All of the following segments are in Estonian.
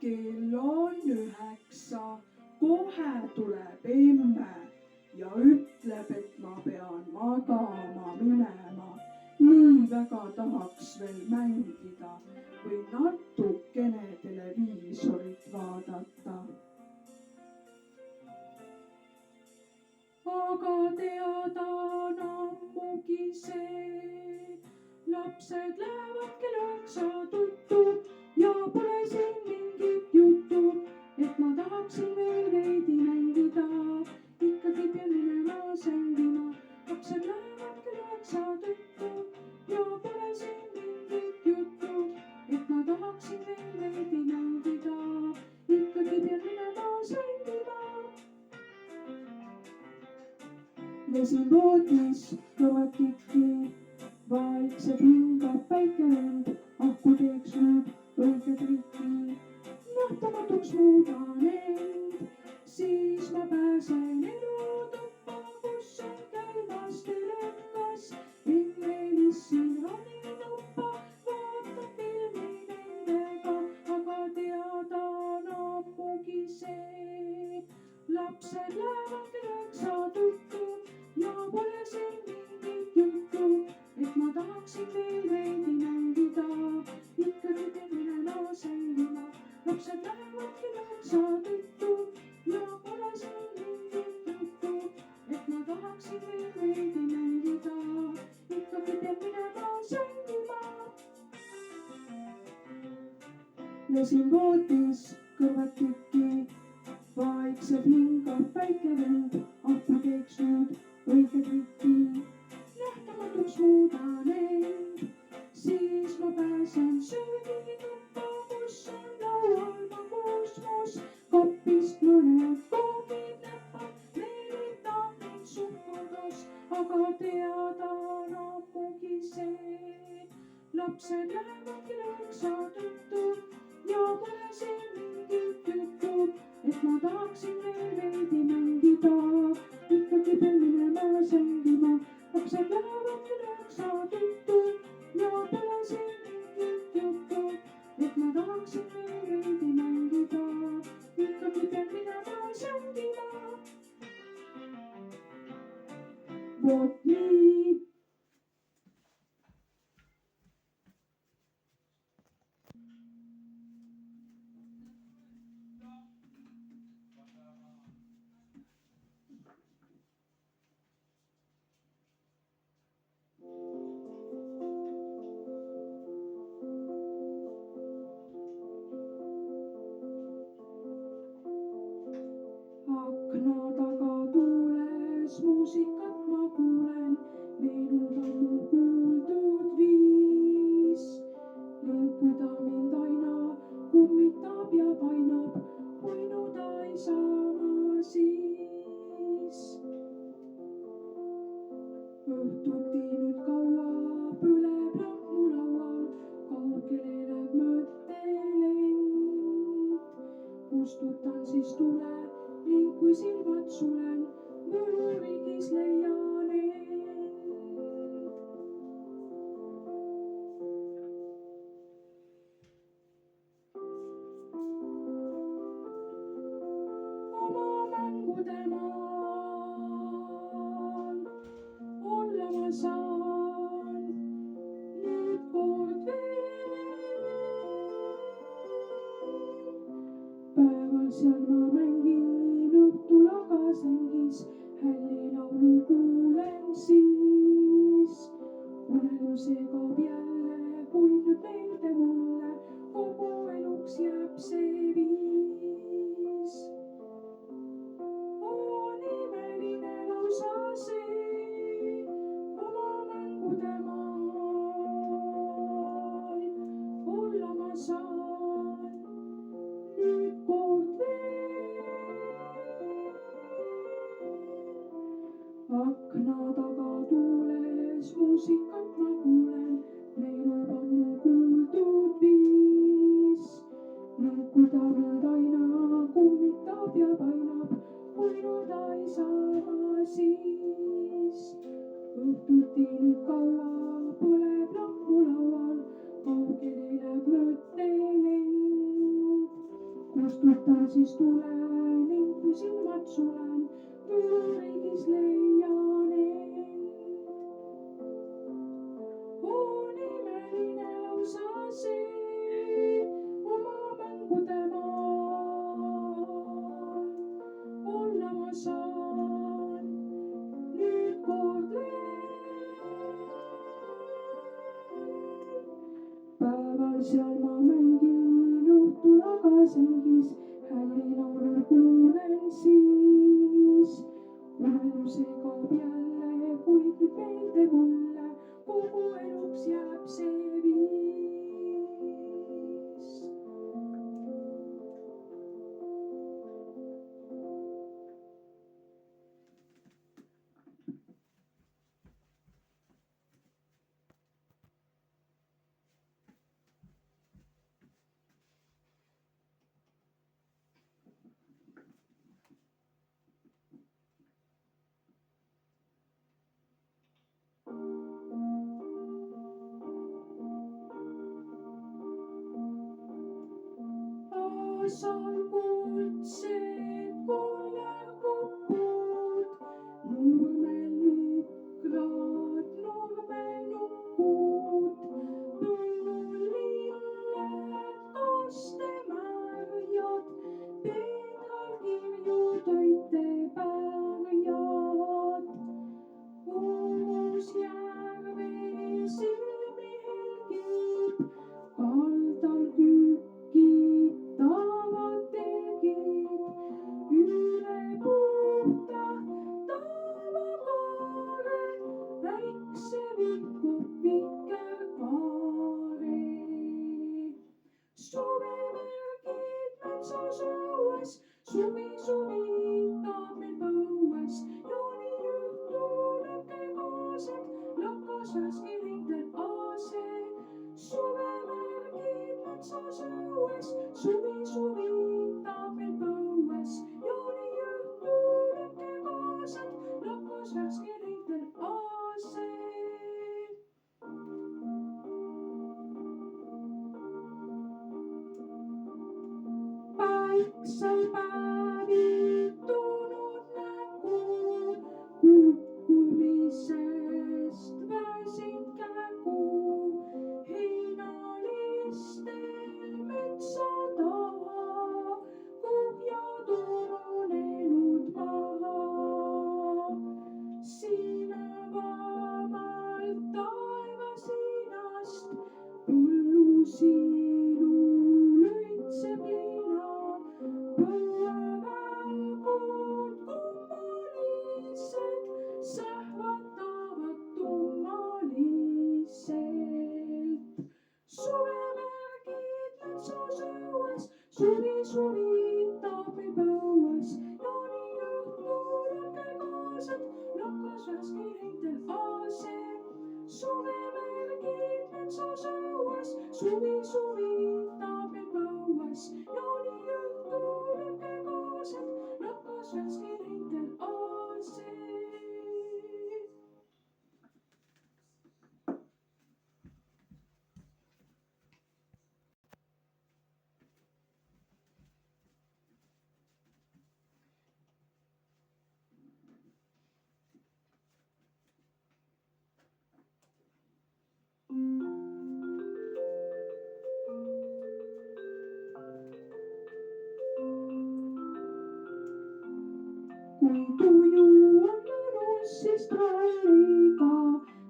kell on 9, kohe tuleb emme ja ütleb, et ma pean magama minema. Nii väga tahaks veel mängida või natukene televiisorit vaadata. Aga teada on ammugi see, lapsed lähevad kell 9 tuttu ja pole siin mingit juttu, et ma tahaksin veel veidi mängida. Ikkagi pean minema sängima, lapsed lähevad kell 9 tuttu ja pole siin mingit juttu, et ma tahaksin veel veidi mängida. Ikkagi pean minema sängima. Lesin voodis kõvad kikki, vaikselt hingab päike vend, ahku teeks nüüd õige triki. Nähtamatuks muudan end, siis ma pääsen elutuppa, kus on käimas telekas. Enne lissin raninuppa, vaatan filmi nendega, aga teada on ammugi see, lapsed lähevad kell 9 tuttu ja pole siin mingit juttu, et ma tahaksin veel veidi mängida. Ikkagi pean minema sängima, lapsed lähevad kell 9 tuttu ja pole siin mingit juttu, et ma tahaksin veel veidi mängida. Ikkagi pean minema sängima. Lesin voodis kõvad kikki, vaikselt hingab päike vend, ahku teeks nüüd õige triki. Nähtamatuks muudan end, siis ma pääsen söögituppa, kus on laual magusmus. Kapist mõned koogid näppad, meelitab mind suhkurdas, aga teada on ammugi see, lapsed lähevad kell 9 tuttu ja pole siin mingit juttu, et ma tahaksin veel veidi mängida. Ikkagi pean minema sängima, lapsed lähevad kell 9 tuttu ja pole siin mingit juttu, et ma tahaksin veel veidi mängida. Ikkagi pean minema sängima. Vot nii. Akna taga tuules muusikat ma kuulen, meenub ammu kuuldud viis. Link, kui ta mind aina kummitab ja painab, uinuda ei saa ma siis. Õhtuti nüüd kaua põleb lamp mu laual, kaugele läheb mõttelend. Kustutan siis tule ning kui silmad sulen, võluriigis leian end. Oma mängude maal olla ma saan nüüd kord veel. Päeval seal ma mängin, õhtul aga sängis hälli laulu kuulen siis. Unelm segab jälle, kuid nüüd meelde mulle kogu eluks jääb see viis. On imeline lausa see, oma mängude maal olla ma saan nüüd kord veel. Akna taga tuules muusikat ma kuulen, meenub ammu kuuldud viis. Ning kui ta mind aina kummitab ja painab, uinuda ei saa ma siis. Õhtuti nüüd kaua põleb lamp mu laual, kaugele läheb mõttelend. võtan siis tule ning kui silmad sulen, võõrriigis leian end. Imeline lausa see oma mängude maal. Olla ma saan nüüd kord veel. Päeval seal ma mängin, õhtul aga sengis hääli laulu kuulen siis. Unelm segab jälle, kuid nüüd meeldib mulle, kogu eluks jääb see viis. Aasal kuldsed kollerkopud, nurmel nukrad nurmenukud, põllul lilled kastemärjad, peenral kirju toitepärjad. Uus järve silmi helgib, kaldal kükitavad telgid, üle puhta taevakaare väikse vilkub vikerkaare. Suvemärgid metsas õues, suvi suvitab meil põues, joonijuhtulõkke kaased, lakkas värskil rintel aase. Suvemärgid metsas õues, suvi suvitab meil põues, joonijuhtulõkke kaased, lakkas värskil rintel aase. Päiksel päevitunud nägu, kukkumisest väsinud kägu, heinalistel metsa taha, kuhjad ununenud maha. Sinavamalt taevasinast põllusiilu lõitseb lina, põuevälgud kummalised sähvatavad tummaliselt. Suvemärgid metsas õues, suvi suvitab meil põues, joonijuhtulõkke kaased, lakkas värskil rintel aase. Suvemärgid metsas õues, suvi suvitab meil põues, joonijuhtulõkke kaased, lakkas värskil rintel aase. Kui tuju on mõnus, siis tralliga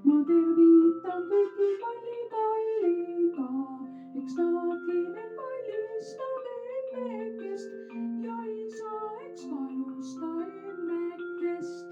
ma tervitan kõiki kalliga. Eks tahtki meil kallistame emmekest ja isa eks kalusta emmekest.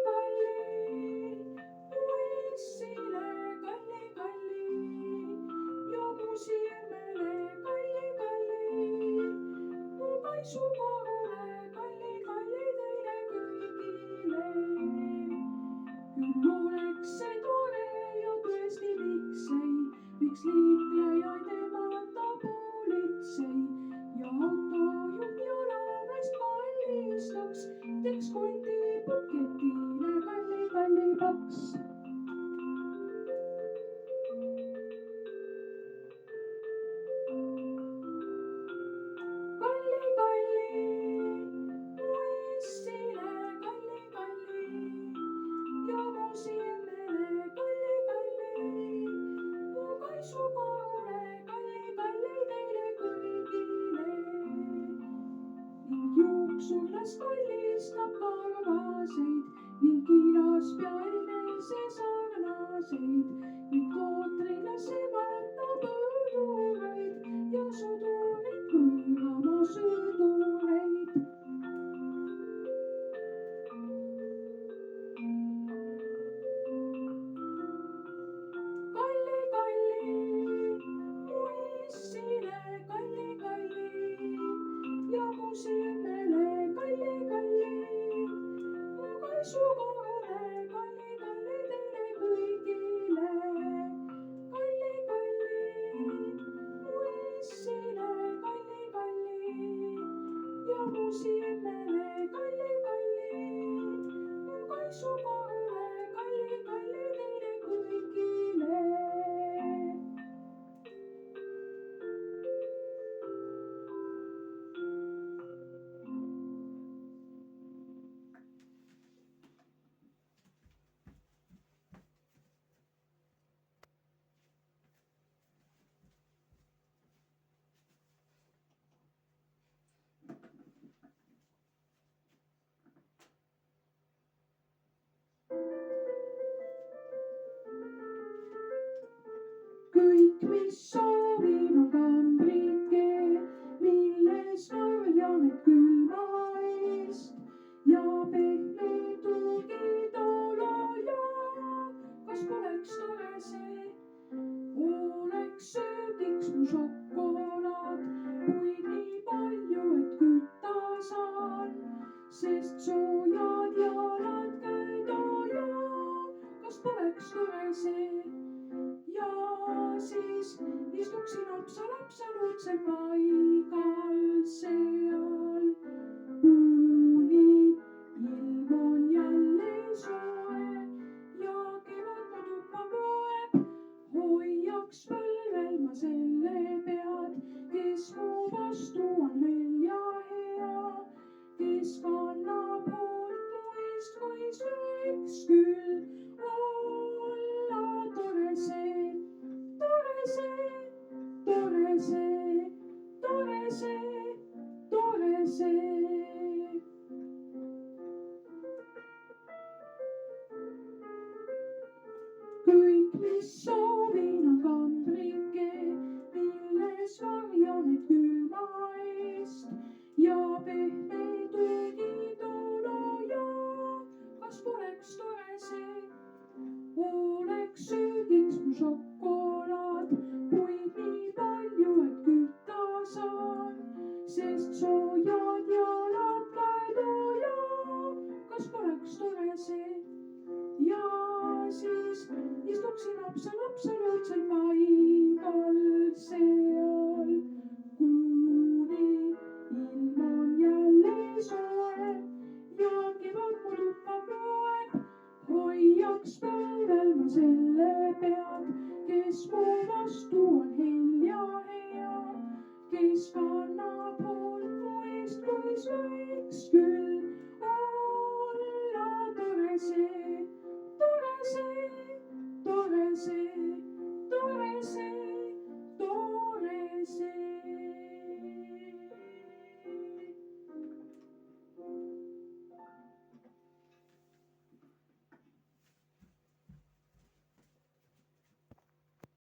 Kalli, mu Eestile, kalli, ja mu siemele, kalli, mu kaisukorule, kalli, teile kõigile. Küll oleks see tore ja tõesti miks liiklejaid emata politsei ja autojuht jalameest kallistaks, teeks kondi paketile kalli paks. kõik, mis soovin, on kambrike, milles varjan end külma eest ja pehme tugitoolaja. kas poleks tore see, oleks söögiks mu šokolaad, kuid nii palju, et kütta saan, sest soojad jalad käed ja kas poleks tore see. ja siis istuksin absoluutselt paigal seal, kuni ilm on jälle soe ja kevad mu tuppa poeb. hoiaks põlvel ma selle pead, kes mu vastu on hell ja hea, kes kannab hoolt mu eest, kuis võiks küll olla tore see, tore see, tore see, tore see, tore see. kõik, mis soovin, on kambrike, milles varjan end külma eest ja pehme tugitoolaja. kas poleks tore see, oleks söögiks mu šokolaad, kuid nii palju, et kütta saan, sest soojad jalad käed ja kas poleks tore see. ja siis istuksin absoluutselt paigal seal, kuni ilm on jälle soe ja kevad mu tuppa poeb. hoiaks põlvel ma selle pead, kes mu vastu on hell ja hea, kes kannab hoolt mu eest, kuis võiks küll